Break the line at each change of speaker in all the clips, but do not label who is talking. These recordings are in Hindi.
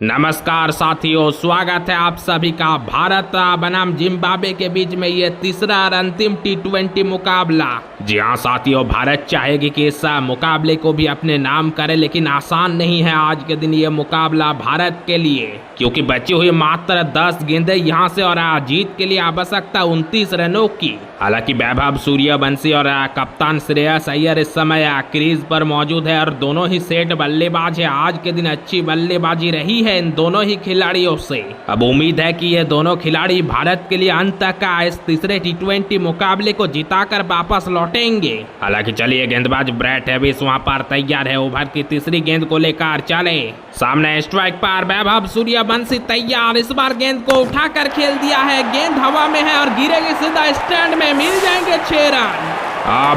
नमस्कार साथियों, स्वागत है आप सभी का भारत बनाम जिम्बाब्वे के बीच में ये तीसरा और अंतिम T20 मुकाबला। जी हाँ साथियों, भारत चाहेगी कि इस मुकाबले को भी अपने नाम करे, लेकिन आसान नहीं है आज के दिन ये मुकाबला भारत के लिए, क्योंकि बची हुई मात्र 10 गेंदें यहाँ से और जीत के लिए आवश्यकता 29 रनों की। हालांकि वैभव सूर्यवंशी और कप्तान श्रेयस अय्यर इस समय क्रीज पर मौजूद है और दोनों ही सेट बल्लेबाज है। आज के दिन अच्छी बल्लेबाजी रही है इन दोनों ही खिलाड़ियों से। अब उम्मीद है कि ये दोनों खिलाड़ी भारत के लिए अंत तक इस तीसरे T20 मुकाबले को जिताकर वापस लौटेंगे। हालांकि चलिए, गेंदबाज ब्रैट हैविस वहां पर तैयार है, ओवर की तीसरी गेंद को लेकर चले। सामने स्ट्राइक पर वैभव सूर्यवंशी तैयार, इस बार गेंद को उठाकर खेल दिया है, गेंद हवा में है और गिरेगी सीधा स्टैंड में, मिल जाएंगे 6 रन।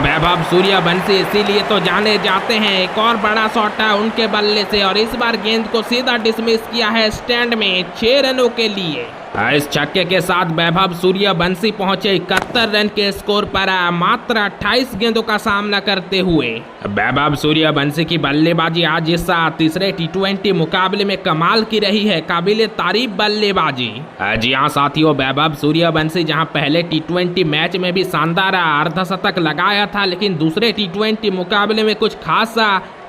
वैभव सूर्यवंशी इसीलिए तो जाने जाते हैं, एक और बड़ा शॉट है उनके बल्ले से और इस बार गेंद को सीधा डिसमिस किया है स्टैंड में 6 रनों के लिए। इस छक्के के साथ वैभव सूर्यवंशी पहुंचे 71 रन के स्कोर पर मात्र 28 गेंदों का सामना करते हुए। वैभव सूर्यवंशी की बल्लेबाजी आज इस तीसरे T20 मुकाबले में कमाल की रही है, काबिले तारीफ बल्लेबाजी। जी हाँ साथियों, वैभव सूर्यवंशी जहां पहले T20 मैच में भी शानदार अर्धशतक लगाया था, लेकिन दूसरे T20 मुकाबले में कुछ खास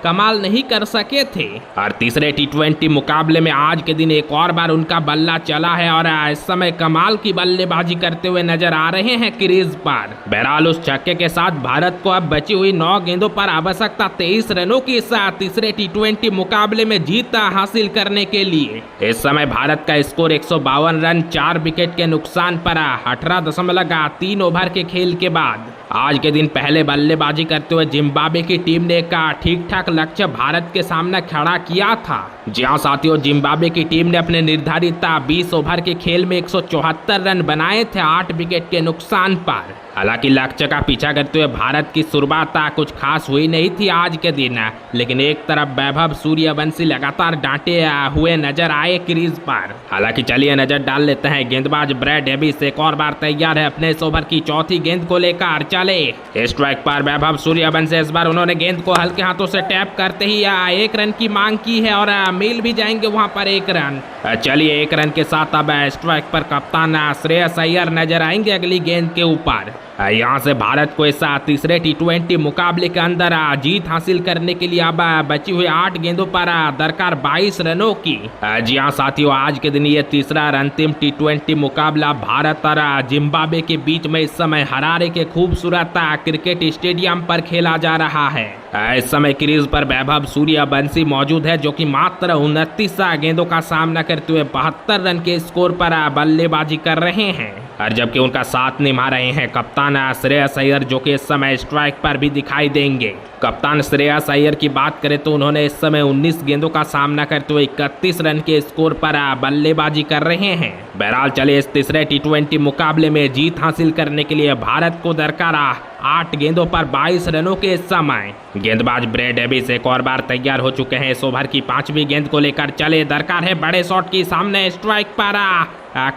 कमाल नहीं कर सके थे और तीसरे T20 मुकाबले में आज के दिन एक और बार उनका बल्ला चला है और इस समय कमाल की बल्लेबाजी करते हुए नजर आ रहे हैं क्रीज पर। बहरहाल उस छक्के के साथ भारत को अब बची हुई 9 गेंदों पर आवश्यकता 23 रनों की इस तीसरे T20 मुकाबले में जीत हासिल करने के लिए। इस समय भारत का स्कोर 152 रन 4 विकेट के नुकसान पर 18.3 ओवर के खेल के बाद। आज के दिन पहले बल्लेबाजी करते हुए जिम्बाब्वे की टीम ने एक ठीक ठाक लक्ष्य भारत के सामने खड़ा किया था। जी हाँ साथियों, जिम्बाब्वे की टीम ने अपने निर्धारित 20 ओवर के खेल में 174 रन बनाए थे 8 विकेट के नुकसान पर। हालांकि लक्ष्य का पीछा करते हुए भारत की शुरुआत कुछ खास हुई नहीं थी आज के दिन, लेकिन एक तरफ वैभव सूर्यवंशी लगातार डांटे हुए नजर आए क्रीज पर। हालांकि चलिए नजर डाल लेते हैं, गेंदबाज ब्रैट हैविस एक और बार तैयार है, अपने इस ओवर की चौथी गेंद को लेकर चले। स्ट्राइक पर वैभव सूर्यवंशी, इस बार उन्होंने गेंद को हल्के हाथों से टैप करते ही 1 रन की मांग की है और मिल भी जाएंगे वहां पर 1 रन। चलिए 1 रन के साथ अब स्ट्राइक पर कप्तान श्रेयस अय्यर नजर आएंगे अगली गेंद के ऊपर। यहाँ से भारत को इस तीसरे T20 मुकाबले के अंदर जीत हासिल करने के लिए अब बची हुई 8 गेंदों पर दरकार 22 रनों की। जी हाँ साथियों, आज के दिन ये तीसरा और अंतिम T20 मुकाबला भारत और जिम्बाब्वे के बीच में इस समय हरारे के खूबसूरत क्रिकेट स्टेडियम पर खेला जा रहा है। इस समय क्रीज पर वैभव सूर्यवंशी मौजूद है, जो कि मात्र 29 गेंदों का सामना करते हुए 72 रन के स्कोर पर बल्लेबाजी कर रहे हैं और जबकि उनका साथ निभा रहे हैं कप्तान श्रेयस अय्यर, जो कि इस समय स्ट्राइक पर भी दिखाई देंगे। कप्तान श्रेयस अय्यर की बात करें तो उन्होंने इस समय 19 गेंदों का सामना करते हुए 31 रन के स्कोर पर बल्लेबाजी कर रहे हैं। बहरहाल चले, इस तीसरे T20 मुकाबले में जीत हासिल करने के लिए भारत को दरकार 8 गेंदों पर 22 रनों के समय। गेंदबाज ब्रैट हैविस एक और बार तैयार हो चुके हैं, इस ओवर की 5वीं गेंद को लेकर चले, दरकार है बड़े शॉट की, सामने स्ट्राइक पर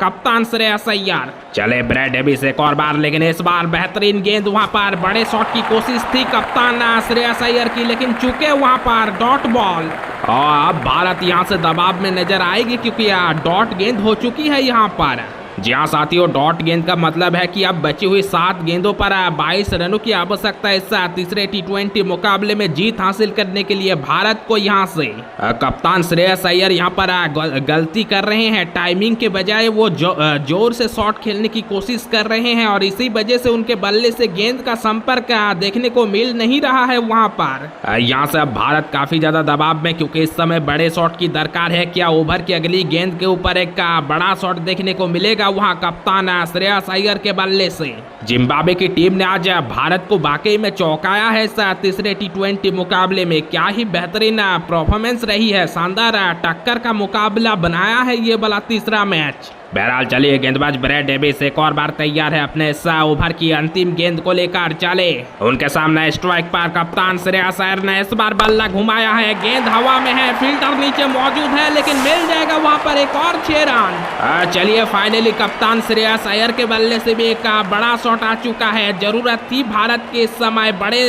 कप्तान श्रेयस अय्यर। चले ब्रैट हैविस एक और बार, लेकिन इस बार बेहतरीन गेंद, वहां पर बड़े शॉट की कोशिश थी कप्तान श्रेयस अय्यर की, लेकिन चूके वहां पर डॉट बॉल। और अब भारत यहां से दबाव में नजर आएगी क्योंकि डॉट गेंद हो चुकी है यहां पर। जी हाँ साथियों, डॉट गेंद का मतलब है कि अब बची हुई 7 गेंदों पर 22 रनों की आवश्यकता इस तीसरे T20 मुकाबले में जीत हासिल करने के लिए भारत को यहाँ से। कप्तान श्रेयस अय्यर यहाँ पर गलती कर रहे हैं, टाइमिंग के बजाय वो जोर से शॉट खेलने की कोशिश कर रहे हैं और इसी वजह से उनके बल्ले से गेंद का संपर्क देखने को मिल नहीं रहा है वहाँ पर। यहाँ से अब भारत काफी ज्यादा दबाव में, क्योंकि इस समय बड़े शॉट की दरकार है। क्या ओवर की अगली गेंद के ऊपर एक बड़ा शॉट देखने को मिलेगा वहां कप्तान श्रेयस अय्यर के बल्ले से? जिम्बाब्वे की टीम ने आज भारत को वाकई में चौंकाया है इस तीसरे T20 मुकाबले में। क्या ही बेहतरीन परफॉर्मेंस रही है, शानदार टक्कर का मुकाबला बनाया है ये वाला तीसरा मैच। बहरहाल चलिए, गेंदबाज ब्रैट हैविस एक और बार तैयार है, अपने इस ओवर की अंतिम गेंद को लेकर चले। उनके सामने स्ट्राइक पर कप्तान श्रेयस अय्यर ने इस बार बल्ला घुमाया है, गेंद हवा में है, फील्डर नीचे मौजूद है, लेकिन मिल जाएगा वहां पर एक और 6 रन। चलिए फाइनली कप्तान श्रेयस अय्यर के बल्ले से भी एक बड़ा शॉट आ चुका है, जरूरत थी भारत के इस समय बड़े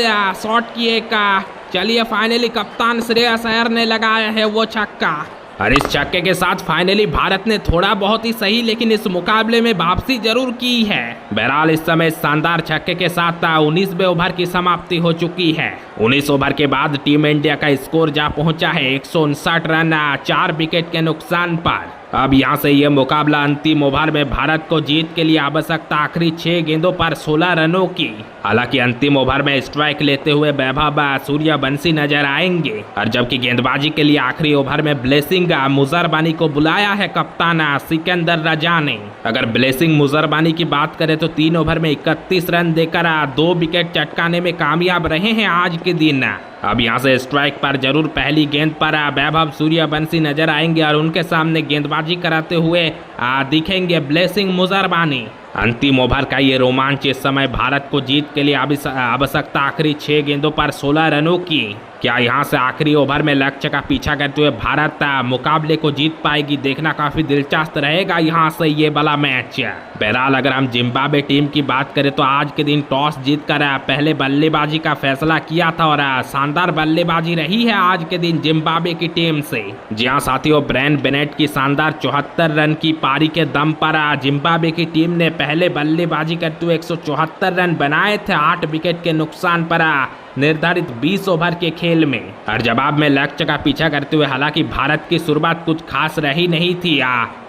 शॉट की एक। चलिए फाइनली कप्तान श्रेयस अय्यर ने लगाया है वो छक्का और इस छक्के के साथ फाइनली भारत ने थोड़ा बहुत ही सही लेकिन इस मुकाबले में वापसी जरूर की है। बहरहाल इस समय शानदार छक्के के साथ 19वें ओवर की समाप्ति हो चुकी है। 19 ओवर के बाद टीम इंडिया का स्कोर जा पहुंचा है 159 रन 4 विकेट के नुकसान पर। अब यहां से यह मुकाबला अंतिम ओवर में भारत को जीत के लिए आवश्यकता आखिरी 6 गेंदों पर 16 रनों की। हालांकि अंतिम ओवर में स्ट्राइक लेते हुए वैभव सूर्यवंशी नजर आएंगे और जबकि गेंदबाजी के लिए आखिरी ओवर में ब्लेसिंग मुजरबानी को बुलाया है कप्तान सिकंदर रजा ने। अगर ब्लेसिंग मुजरबानी की बात करें तो 3 ओवर में 31 रन देकर 2 विकेट चटकाने में कामयाब रहे हैं आज के दिन। अब यहां से स्ट्राइक पर जरूर पहली गेंद पर वैभव सूर्यवंशी नजर आएंगे और उनके सामने गेंदबाजी कराते हुए दिखेंगे ब्लेसिंग मुजरबानी। अंतिम ओवर का ये रोमांच इस समय भारत को जीत के लिए आवश्यकता आखिरी 6 गेंदों पर 16 रनों की। क्या यहां से आखिरी ओवर में लक्ष्य का पीछा करते हुए भारत मुकाबले को जीत पाएगी? देखना काफी दिलचस्प रहेगा यहां से ये वाला मैच। बहरहाल अगर हम जिम्बाब्वे टीम की बात करें तो आज के दिन टॉस जीतकर पहले बल्लेबाजी का फैसला किया था और शानदार बल्लेबाजी रही है आज के दिन जिम्बाब्वे की टीम से। जी हाँ साथियों, ब्रेन बेनेट की शानदार 74 रन की पारी के दम पर जिम्बाब्वे की टीम ने पहले बल्लेबाजी करते हुए 174 रन बनाए थे 8 विकेट के नुकसान पर निर्धारित 20 ओवर के खेल में। और जवाब में लक्ष्य का पीछा करते हुए हालांकि भारत की शुरुआत कुछ खास रही नहीं थी।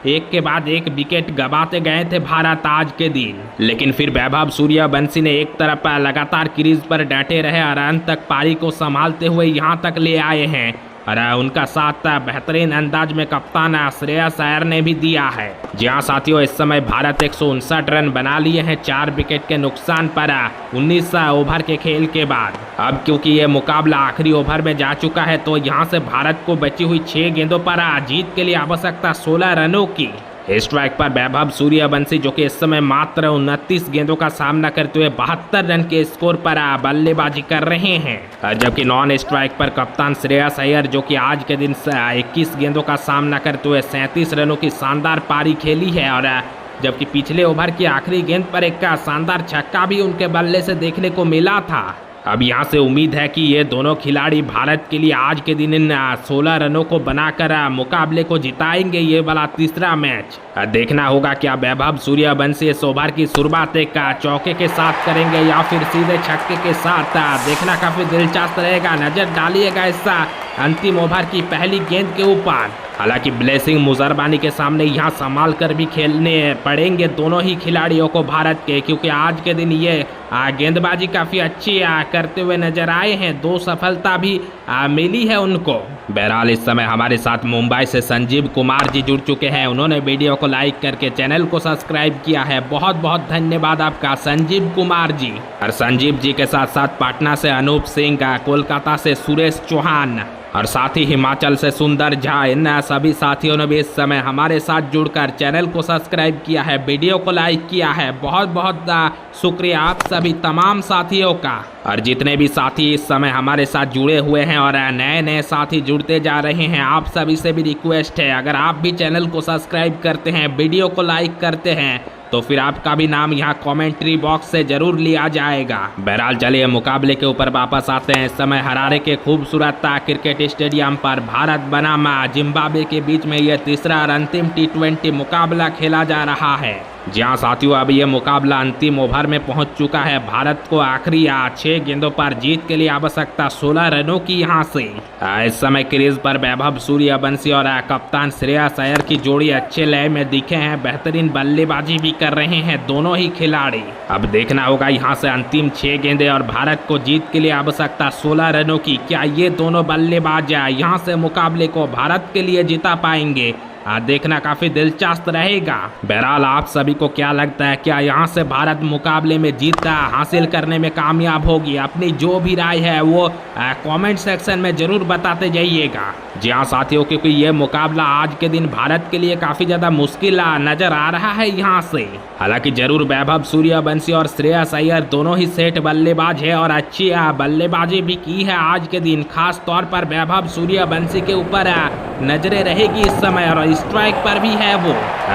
एक के बाद एक विकेट गंवाते गए थे भारत आज के दिन, लेकिन फिर वैभव सूर्यवंशी ने एक तरफ लगातार क्रीज पर डटे रहे और अंत तक पारी को संभालते हुए यहाँ तक ले आए हैं और उनका साथ बेहतरीन अंदाज में कप्तान श्रेयस अय्यर ने भी दिया है। जी हाँ साथियों, इस समय भारत 159 रन बना लिए हैं 4 विकेट के नुकसान पर 19 ओवर के खेल के बाद। अब क्योंकि ये मुकाबला आखिरी ओवर में जा चुका है तो यहाँ से भारत को बची हुई 6 गेंदों पर जीत के लिए आवश्यकता 16 रनों की। स्ट्राइक पर वैभव सूर्यवंशी जो कि इस समय मात्र 29 गेंदों का सामना करते हुए 72 रन के स्कोर पर बल्लेबाजी कर रहे हैं, जबकि नॉन स्ट्राइक पर कप्तान श्रेयस अय्यर जो कि आज के दिन 21 गेंदों का सामना करते हुए 37 रनों की शानदार पारी खेली है और जबकि पिछले ओवर की आखिरी गेंद पर एक शानदार छक्का भी उनके बल्ले से देखने को मिला था। अब यहाँ से उम्मीद है कि ये दोनों खिलाड़ी भारत के लिए आज के दिन इन 16 रनों को बनाकर मुकाबले को जिताएंगे ये वाला तीसरा मैच। देखना होगा क्या वैभव सूर्यवंशी इस ओवर की शुरुआत एक चौके के साथ करेंगे या फिर सीधे छक्के के साथ। देखना काफी दिलचस्प रहेगा। नजर डालिएगा इस अंतिम ओवर की पहली गेंद के ऊपर। हालांकि ब्लेसिंग मुजरबानी के सामने यहाँ संभाल कर भी खेलने पड़ेंगे दोनों ही खिलाड़ियों को भारत के, क्योंकि आज के दिन ये गेंदबाजी काफ़ी अच्छी करते हुए नजर आए हैं। 2 सफलता भी मिली है उनको। बहरहाल इस समय हमारे साथ मुंबई से संजीव कुमार जी जुड़ चुके हैं। उन्होंने वीडियो को लाइक करके चैनल को सब्सक्राइब किया है। बहुत बहुत धन्यवाद आपका संजीव कुमार जी। और संजीव जी के साथ साथ पटना से अनूप सिंह, कोलकाता से सुरेश चौहान और साथ ही हिमाचल से सुंदर झा, इन सभी साथियों ने भी इस समय हमारे साथ जुड़कर चैनल को सब्सक्राइब किया है, वीडियो को लाइक किया है। बहुत बहुत शुक्रिया आप सभी तमाम साथियों का। और जितने भी साथी इस समय हमारे साथ जुड़े हुए हैं और नए नए साथी जुड़ते जा रहे हैं, आप सभी से भी रिक्वेस्ट है, अगर आप भी चैनल को सब्सक्राइब करते हैं, वीडियो को लाइक करते हैं तो फिर आपका भी नाम यहाँ कमेंट्री बॉक्स से जरूर लिया जाएगा। बहरहाल चलिए मुकाबले के ऊपर वापस आते हैं। इस समय हरारे के खूबसूरत क्रिकेट स्टेडियम पर भारत बनाम जिम्बाब्वे के बीच में यह तीसरा और अंतिम T20 मुकाबला खेला जा रहा है। जहां साथियों अब यह मुकाबला अंतिम ओवर में पहुंच चुका है। भारत को आखिरी 6 गेंदों पर जीत के लिए आवश्यकता 16 रनों की। यहां से इस समय क्रीज पर वैभव सूर्यवंशी और कप्तान श्रेयस अय्यर की जोड़ी अच्छे लय में दिखे हैं। बेहतरीन बल्लेबाजी भी कर रहे हैं दोनों ही खिलाड़ी। अब देखना होगा यहां से अंतिम 6 गेंदें और भारत को जीत के लिए आवश्यकता 16 रनों की। क्या ये दोनों बल्लेबाज यहां से मुकाबले को भारत के लिए जिता पाएंगे? देखना काफी दिलचस्प रहेगा। बहरहाल आप सभी को क्या लगता है, क्या यहाँ से भारत मुकाबले में जीत हासिल करने में कामयाब होगी? अपनी जो भी राय है वो कमेंट सेक्शन में जरूर बताते जाइएगा। जी हाँ साथियों, क्योंकि ये मुकाबला आज के दिन भारत के लिए काफी ज्यादा मुश्किल नजर आ रहा है यहाँ से। हालांकि जरूर वैभव सूर्यवंशी और श्रेयस अय्यर दोनों ही सेट बल्लेबाज है और अच्छी बल्लेबाजी भी की है आज के दिन। खास तौर पर वैभव सूर्यवंशी के ऊपर नजरें रहेगी इस समय और स्ट्राइक पर भी है वो।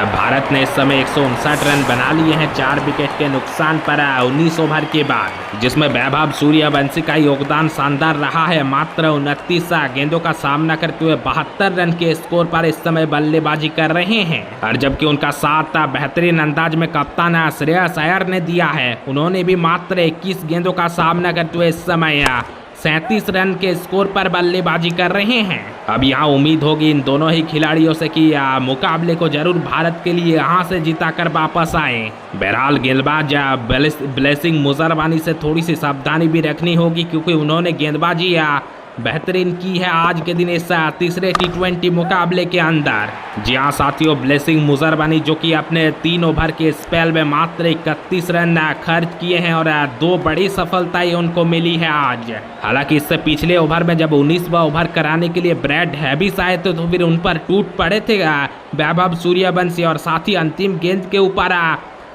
भारत ने इस समय 159 रन बना लिए हैं 4 विकेट के नुकसान पर 19 ओवर के बाद, जिसमें वैभव सूर्यवंशी का योगदान शानदार रहा है। मात्र 29 गेंदों का सामना करते हुए 72 रन के स्कोर पर इस समय बल्लेबाजी कर रहे हैं। और जबकि उनका साथ बेहतरीन अंदाज में कप्तान श्रेयस अय्यर ने दिया है। उन्होंने भी मात्र 21 गेंदों का सामना करते हुए इस समय 37 रन के स्कोर पर बल्लेबाजी कर रहे हैं। अब यहाँ उम्मीद होगी इन दोनों ही खिलाड़ियों से कि मुकाबले को जरूर भारत के लिए यहाँ से जीता कर वापस आए। बहरहाल गेंदबाज ब्लेसिंग मुजरबानी से थोड़ी सी सावधानी भी रखनी होगी, क्योंकि उन्होंने गेंदबाजी बेहतरीन की है आज के दिन इस तीसरे T20 मुकाबले के अंदर। जी हाँ साथियों, ब्लेसिंग मुजरबानी जो कि अपने 3 ओवर के स्पेल में मात्र 31 रन खर्च किए हैं और 2 बड़ी सफलताएं उनको मिली है आज। हालांकि इससे पिछले ओवर में जब 19वां ओवर कराने के लिए ब्रैड हैविस आए थे तो फिर उन पर टूट पड़े थे वैभव सूर्यवंशी, और साथ ही अंतिम गेंद के ऊपर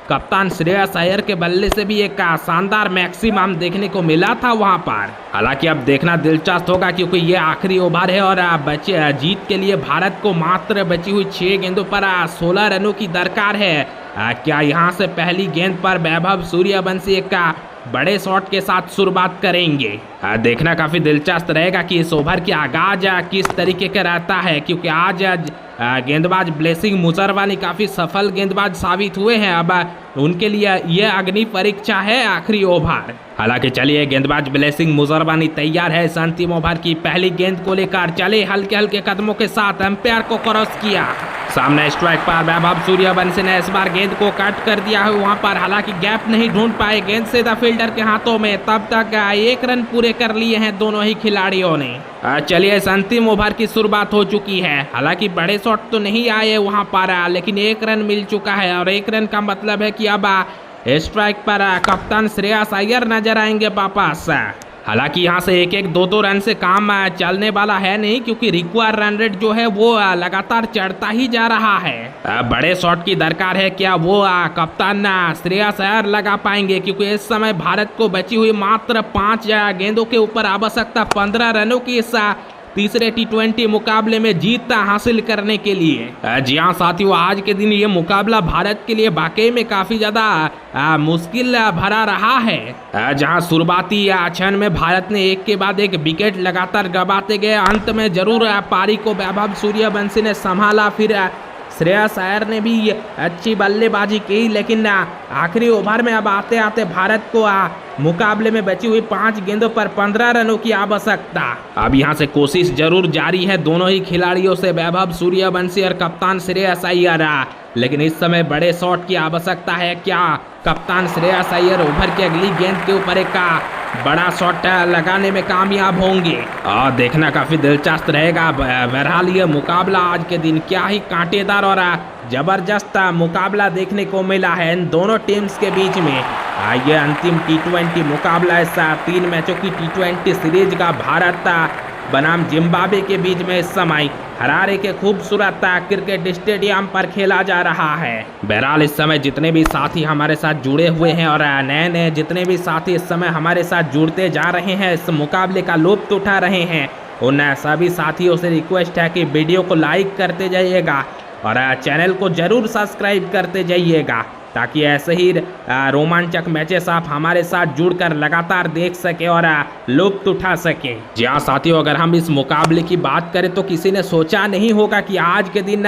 कप्तान श्रेयस अय्यर के बल्ले से भी एक शानदार मैक्सिमम देखने को मिला था वहां पर। हालांकि अब देखना दिलचस्प होगा, क्योंकि ये आखिरी ओवर है और जीत के लिए भारत को मात्र बची हुई 6 गेंदों पर 16 रनों की दरकार है। क्या यहां से पहली गेंद पर वैभव सूर्यवंशी एक बड़े शॉट के साथ शुरुआत करेंगे? देखना काफी दिलचस्प रहेगा कि इस ओवर की आगाज किस तरीके का रहता है, क्योंकि आज गेंदबाज ब्लेसिंग मुजरबानी काफी सफल गेंदबाज साबित हुए हैं। अब उनके लिए यह अग्नि परीक्षा है आखिरी ओवर। हालांकि चलिए, गेंदबाज ब्लेसिंग मुजरबानी तैयार है इस अंतिम ओवर की पहली गेंद को लेकर। चले हल्के हल्के कदमों के साथ अंपायर को क्रॉस किया। सामने स्ट्राइक पर वैभव सूर्यवंशी ने इस बार गेंद को कट कर दिया है वहां पर। हालांकि गैप नहीं ढूंढ पाए, गेंद सीधा फील्डर के हाथों में। तब तक 1 रन पूरे कर लिए हैं दोनों ही खिलाड़ियों ने। चलिए, इस अंतिम ओवर की शुरुआत हो चुकी है। हालांकि बड़े शॉट तो नहीं आए वहां पर, लेकिन 1 रन मिल चुका है और 1 रन का मतलब है कि अब स्ट्राइक पर कप्तान श्रेयस अय्यर नजर आएंगे वापस। हालांकि यहाँ से 1-1, 2-2 रन से काम चलने वाला है नहीं, क्योंकि रिक्वायर रन रेट जो है वो लगातार चढ़ता ही जा रहा है। बड़े शॉट की दरकार है, क्या वो कप्तान श्रेयस अय्यर लगा पाएंगे? क्योंकि इस समय भारत को बची हुई मात्र 5 गेंदों के ऊपर आवश्यकता 15 रनों की इस तीसरे T20 मुकाबले में जीत हासिल करने के लिए। जी हाँ साथियों, आज के दिन ये मुकाबला भारत के लिए वाकई में काफी ज्यादा मुश्किल भरा रहा है। जहाँ शुरुआती क्षण में भारत ने एक के बाद एक विकेट लगातार गंवाते गए, अंत में जरूर पारी को वैभव सूर्यवंशी ने संभाला। फिर श्रेयस अय्यर ने भी अच्छी बल्लेबाजी की, लेकिन आखिरी ओवर में अब आते आते भारत को मुकाबले में बची हुई 5 गेंदों पर 15 रनों की आवश्यकता। अब यहां से कोशिश जरूर जारी है दोनों ही खिलाड़ियों से, वैभव सूर्यवंशी और कप्तान श्रेयस अय्यर। लेकिन इस समय बड़े शॉट की आवश्यकता है। क्या कप्तान श्रेयस अय्यर ओवर की अगली गेंद के ऊपर एक बड़ा शॉट लगाने में कामयाब होंगे? और देखना काफी दिलचस्प रहेगा। बहरहाल ये मुकाबला आज के दिन क्या ही कांटेदार और जबरदस्त मुकाबला देखने को मिला है इन दोनों टीम्स के बीच में। ये अंतिम T20 मुकाबला इस 3 मैचों की T20 सीरीज का भारत बनाम जिम्बाब्वे के बीच में इस समय हरारे के खूबसूरत क्रिकेट स्टेडियम पर खेला जा रहा है। बहरहाल इस समय जितने भी साथी हमारे साथ जुड़े हुए हैं और नए नए जितने भी साथी इस समय हमारे साथ जुड़ते जा रहे हैं, इस मुकाबले का लुत्फ उठा रहे हैं, उन सभी साथियों से रिक्वेस्ट है कि वीडियो को लाइक करते जाइएगा और चैनल को जरूर सब्सक्राइब करते जाइएगा, ताकि ऐसे ही रोमांचक मैचेस आप हमारे साथ जुड़कर लगातार देख सके और लुत्फ उठा सके। जी हाँ साथियों, अगर हम इस मुकाबले की बात करें तो किसी ने सोचा नहीं होगा कि आज के दिन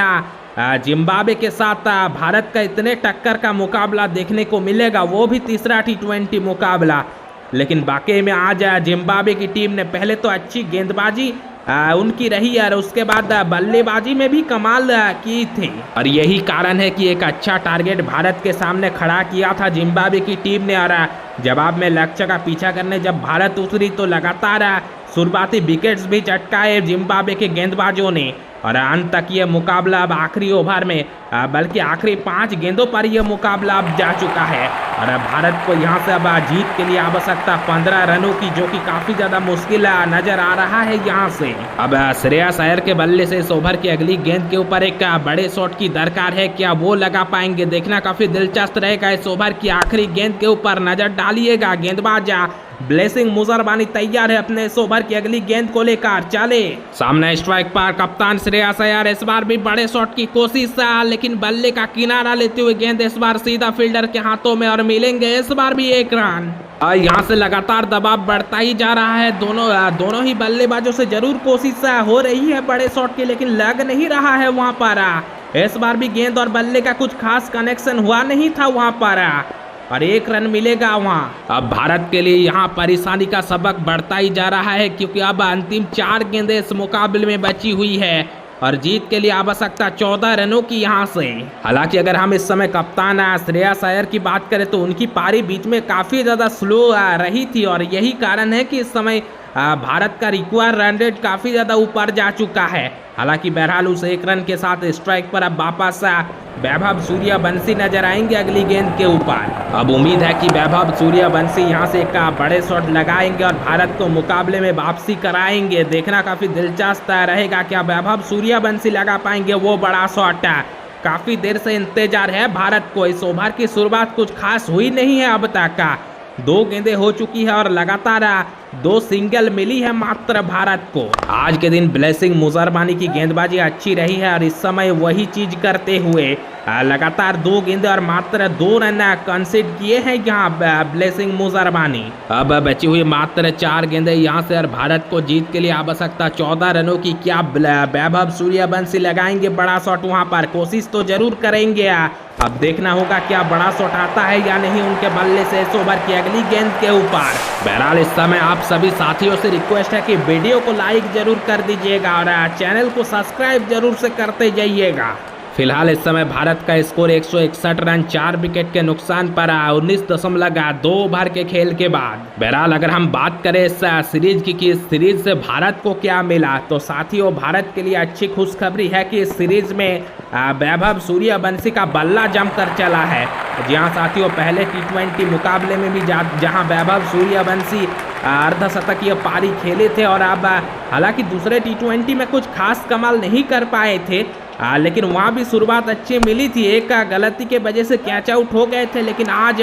जिम्बाब्वे के साथ भारत का इतने टक्कर का मुकाबला देखने को मिलेगा, वो भी तीसरा T20 मुकाबला। लेकिन वाकई में आज जिम्बाब्वे की टीम ने पहले तो अच्छी गेंदबाजी उनकी रही और उसके बाद बल्लेबाजी में भी कमाल की थी, और यही कारण है कि एक अच्छा टारगेट भारत के सामने खड़ा किया था जिम्बाब्वे की टीम ने। और जवाब में लक्ष्य का पीछा करने जब भारत उतरी तो लगातार शुरुआती विकेट्स भी चटकाए जिम्बाब्वे के गेंदबाजों ने, और अंत तक ये मुकाबला अब आखिरी ओवर में बल्कि आखिरी 5 गेंदों पर यह मुकाबला अब जा चुका है। और भारत को यहाँ से अब जीत के लिए आवश्यकता 15 रनों की, जो कि काफ़ी ज़्यादा मुश्किल नज़र आ रहा है यहाँ से। अब श्रेयस अय्यर के बल्ले से इस ओवर की अगली गेंद के ऊपर एक बड़े शॉट की दरकार है, क्या वो लगा पाएंगे? देखना काफ़ी दिलचस्प रहेगा। इस ओवर की आखिरी गेंद के ऊपर नज़र डालिएगा। गेंदबाज ब्लेसिंग मुजरबानी तैयार है अपने इस ओवर की अगली गेंद को लेकर। चले सामने स्ट्राइक पर कप्तान श्रेयस अय्यर, इस बार भी बड़े शॉट की कोशिश, लेकिन बल्ले का किनारा लेते हुए गेंद इस बार सीधा फील्डर के हाथों में और मिलेंगे इस बार भी 1 रन। यहाँ से लगातार दबाव बढ़ता ही जा रहा है। दोनों ही बल्लेबाजों से जरूर कोशिश हो रही है बड़े शॉट की, लेकिन लग नहीं रहा है वहां पर। इस बार भी गेंद और बल्ले का कुछ खास कनेक्शन हुआ नहीं था वहां पर, और 1 रन मिलेगा वहां। अब भारत के लिए यहाँ परेशानी का सबक बढ़ता ही जा रहा है, क्योंकि अब अंतिम 4 गेंदें इस मुकाबले में बची हुई है और जीत के लिए आवश्यकता 14 रनों की यहाँ से। हालांकि अगर हम इस समय कप्तान श्रेयस अय्यर की बात करें तो उनकी पारी बीच में काफी ज्यादा स्लो रही थी, और यही कारण है कि इस समय भारत का रिक्वायर्ड रन रेट काफी ज्यादा ऊपर जा चुका है। हालांकि बहरहाल उस 1 रन के साथ स्ट्राइक पर अब वापस वैभव सूर्यवंशी नजर आएंगे अगली गेंद के ऊपर। अब उम्मीद है कि वैभव सूर्यवंशी यहां से एक बड़े शॉट लगाएंगे और भारत को मुकाबले में वापसी कराएंगे। देखना काफी दिलचस्प रहेगा, क्या वैभव सूर्यवंशी लगा पाएंगे वो बड़ा शॉट। काफी देर से इंतजार है भारत को। इस ओवर की शुरुआत कुछ खास हुई नहीं है अब तक। 2 गेंदें हो चुकी है और लगातार 2 सिंगल मिली है मात्र भारत को। आज के दिन ब्लेसिंग मुजरबानी की गेंदबाजी अच्छी रही है और इस समय वही चीज करते हुए लगातार 2 गेंदें और मात्र 2 रन कंसीड किए हैं यहाँ ब्लेसिंग मुजरबानी। अब बची हुई मात्र 4 गेंदें यहाँ से और भारत को जीत के लिए आवश्यकता 14 रनों की। क्या वैभव सूर्यवंशी लगाएंगे बड़ा शॉट वहां पर? कोशिश तो जरूर करेंगे। अब देखना होगा क्या बड़ा शॉट आता है या नहीं उनके बल्ले से इस ओवर की अगली गेंद के ऊपर। बहरहाल इस समय आप सभी साथियों से रिक्वेस्ट है कि वीडियो को लाइक जरूर कर दीजिएगा और चैनल को सब्सक्राइब जरूर से करते जाइएगा। फिलहाल इस समय भारत का स्कोर 161 रन 4 विकेट के नुकसान पर 19.2 ओवर के खेल के बाद। बहरहाल अगर हम बात करें इस सीरीज की कि इस सीरीज से भारत को क्या मिला, तो साथियों भारत के लिए अच्छी खुशखबरी है कि इस सीरीज में वैभव सूर्यवंशी का बल्ला जमकर चला है। जी हाँ साथियों, पहले T20 मुकाबले में भी जहां वैभव सूर्यवंशी अर्धशतकीय पारी खेले थे और अब हालांकि दूसरे T20 में कुछ खास कमाल नहीं कर पाए थे, लेकिन वहाँ भी शुरुआत अच्छी मिली थी। एक गलती के वजह से कैच आउट हो गए थे, लेकिन आज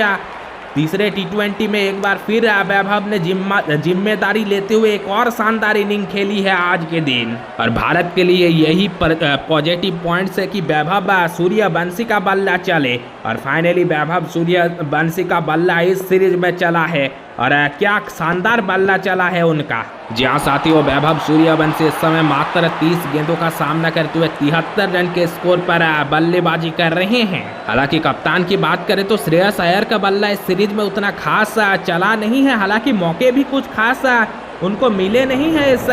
तीसरे T20 में एक बार फिर वैभव ने जिम्मेदारी लेते हुए एक और शानदार इनिंग खेली है आज के दिन। और भारत के लिए यही पॉजिटिव पॉइंट्स है कि वैभव सूर्यवंशी का बल्ला चले, और फाइनली वैभव सूर्यवंशी का बल्ला इस सीरीज में चला है और क्या शानदार बल्ला चला है उनका। जी हाँ साथियों, वैभव सूर्यवंशी इस समय मात्र 30 गेंदों का सामना करते हुए 73 रन के स्कोर पर बल्लेबाजी कर रहे हैं। हालांकि कप्तान की बात करें तो श्रेयस अय्यर का बल्ला इस सीरीज में उतना खास चला नहीं है। हालांकि मौके भी कुछ खास उनको मिले नहीं है इस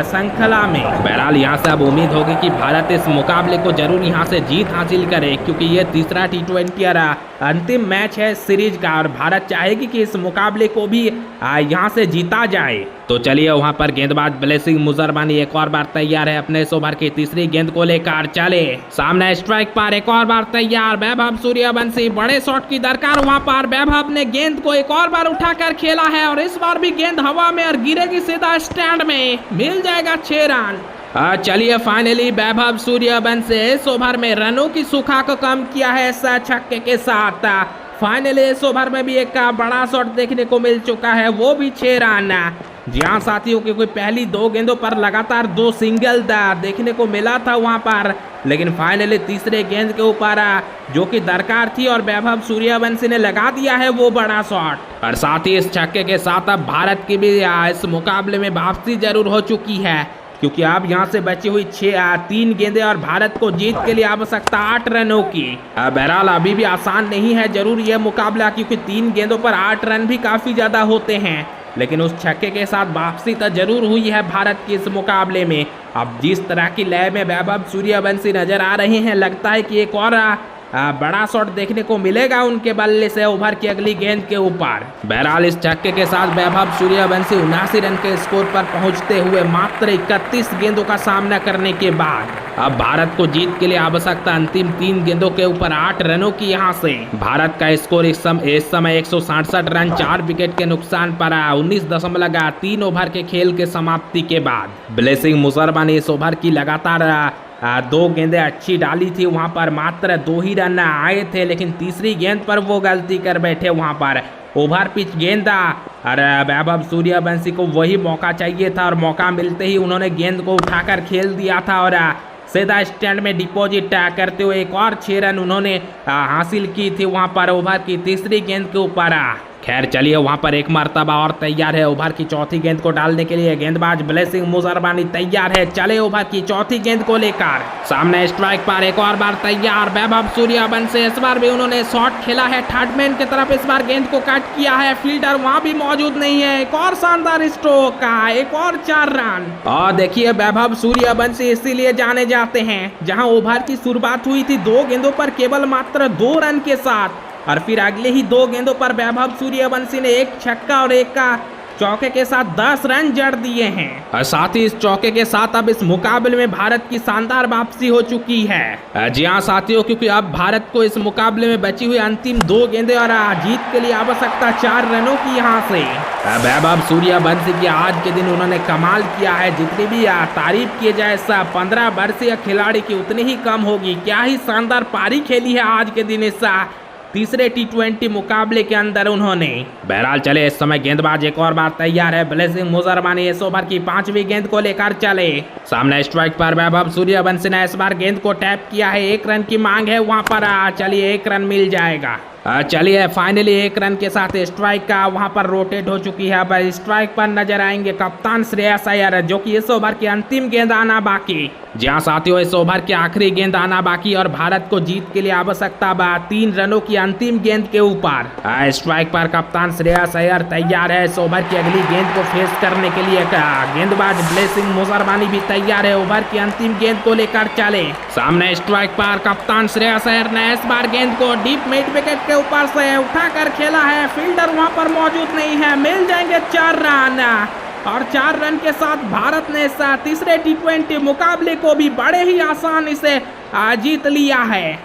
श्रृंखला में। बहरहाल यहाँ से अब उम्मीद होगी कि भारत इस मुकाबले को जरूर यहाँ से जीत हासिल करे, क्योंकि ये तीसरा T20 और अंतिम मैच है सीरीज का और भारत चाहेगी कि इस मुकाबले को भी यहाँ से जीता जाए। तो चलिए वहाँ पर गेंदबाज ब्लेसिंग मुजरबानी एक और बार तैयार है अपने इस ओवर की तीसरी गेंद को लेकर। चले सामने स्ट्राइक पर एक और बार तैयार वैभव सूर्यवंशी, बड़े शॉट की दरकार वहाँ पर। वैभव ने गेंद को एक और बार उठाकर खेला है और इस बार भी गेंद हवा में और गिरेगी सीधा स्टैंड में, मिल जाएगा 6 रन। चलिए फाइनली वैभव सूर्यवंशी इस ओवर में रनों की सूखा को कम किया है इस छक्के के साथ। फाइनली इस ओवर में भी एक बड़ा शॉट देखने को मिल चुका है, वो भी 6 रन। जी हाँ साथियों, क्योंकि पहली 2 गेंदों पर लगातार 2 सिंगल देखने को मिला था वहां पर, लेकिन फाइनली तीसरे गेंद के ऊपर जो कि दरकार थी और वैभव सूर्यवंशी ने लगा दिया है वो बड़ा शॉट। और साथ ही इस छक्के के साथ अब भारत की भी इस मुकाबले में वापसी जरूर हो चुकी है, क्योंकि अब यहाँ से बची हुई 3 गेंदें और भारत को जीत के लिए आवश्यकता 8 रनों की। बहरहाल अभी भी आसान नहीं है जरूर यह मुकाबला, क्योंकि 3 गेंदों पर 8 रन भी काफी ज्यादा होते हैं, लेकिन उस छक्के के साथ वापसी तो जरूर हुई है भारत के इस मुकाबले में। अब जिस तरह की लय में वैभव सूर्यवंशी नजर आ रहे हैं, लगता है कि एक और बड़ा शॉट देखने को मिलेगा उनके बल्ले से ओवर की अगली गेंद के ऊपर। बहरहाल इस छक्के के साथ वैभव सूर्यवंशी 79 रन के स्कोर पर पहुंचते हुए मात्र 31 गेंदों का सामना करने के बाद अब भारत को जीत के लिए आवश्यकता अंतिम 3 गेंदों के ऊपर 8 रनों की। यहाँ से भारत का स्कोर इस समय 167 रन 4 विकेट के नुकसान पर 19.3 ओवर के खेल के समाप्ति के बाद। ब्लेसिंग मुजरबानी इस ओवर की लगातार 2 गेंदें अच्छी डाली थी, वहां पर मात्र 2 ही रन आए थे, लेकिन तीसरी गेंद पर वो गलती कर बैठे वहां पर ओवर पिच गेंदा। और वैभव सूर्यवंशी को वही मौका चाहिए था और मौका मिलते ही उन्होंने गेंद को उठाकर खेल दिया था और सीधा स्टैंड में डिपॉजिट करते हुए एक और 6 रन उन्होंने हासिल की थी वहां पर ओवर की तीसरी गेंद के ऊपर। खैर चलिए वहां पर एक मर्तबा और तैयार है ओवर की चौथी गेंद को डालने के लिए। गेंदबाज ब्लेसिंग मुजरबानी तैयार है, चले ओवर की चौथी गेंद को लेकर। सामने स्ट्राइक पर एक और बार तैयार वैभव सूर्यवंशी। इस बार भी उन्होंने शॉट खेला है थर्ड मैन की तरफ, इस बार गेंद को कट किया है, फील्डर वहां भी मौजूद नहीं है। एक और शानदार स्ट्रोक का, एक और 4 रन। और देखिए वैभव सूर्यवंशी इसीलिए जाने जाते हैं, जहां ओवर की शुरुआत हुई थी 2 गेंदों पर केवल मात्र 2 रन के साथ, और फिर अगले ही 2 गेंदों पर वैभव सूर्यवंशी ने एक छक्का और एक का चौके के साथ 10 रन जड़ दिए हैं। और साथ ही इस चौके के साथ अब इस मुकाबले में भारत की शानदार वापसी हो चुकी है। जी हाँ साथियों, क्योंकि अब भारत को इस मुकाबले में बची हुई अंतिम 2 गेंदें और जीत के लिए आवश्यकता 4 रनों की यहाँ से। वैभव सूर्यवंशी की आज के दिन उन्होंने कमाल किया है, जितनी भी तारीफ किए जाए 15 वर्षीय खिलाड़ी की उतनी ही कम होगी। क्या ही शानदार पारी खेली है आज के दिन इस तीसरे T20 मुकाबले के अंदर उन्होंने। बहरहाल चले इस समय गेंदबाज एक और बार तैयार है, ब्लेसिंग मुजरबानी इस ओवर की 5वीं गेंद को लेकर चले। सामने स्ट्राइक पर वैभव सूर्यवंशी ने इस बार गेंद को टैप किया है, 1 रन की मांग है वहां पर। चलिए 1 रन मिल जाएगा। चलिए फाइनली 1 रन के साथ स्ट्राइक का वहां पर रोटेट हो चुकी है। अब स्ट्राइक पर नजर आएंगे कप्तान श्रेयस अय्यर, जो कि इस ओवर की अंतिम गेंद आना बाकी। जी हाँ साथियों, इस ओवर की आखिरी गेंद आना बाकी और भारत को जीत के लिए आवश्यकता 3 रनों की अंतिम गेंद के ऊपर। स्ट्राइक पर कप्तान श्रेयस अय्यर तैयार है इस ओवर की अगली गेंद को फेस करने के लिए। गेंदबाज ब्लेसिंग मुजरबानी भी तैयार है ओवर की अंतिम गेंद को लेकर चले। सामने स्ट्राइक पर कप्तान श्रेयस अय्यर ने इस बार गेंद को डीप मिड विकेट के ऊपर से उठाकर खेला है, फील्डर वहां पर मौजूद नहीं है, मिल जाएंगे 4 रन। और 4 रन के साथ भारत ने इस तीसरे T20 मुकाबले को भी बड़े ही आसानी से जीत लिया है।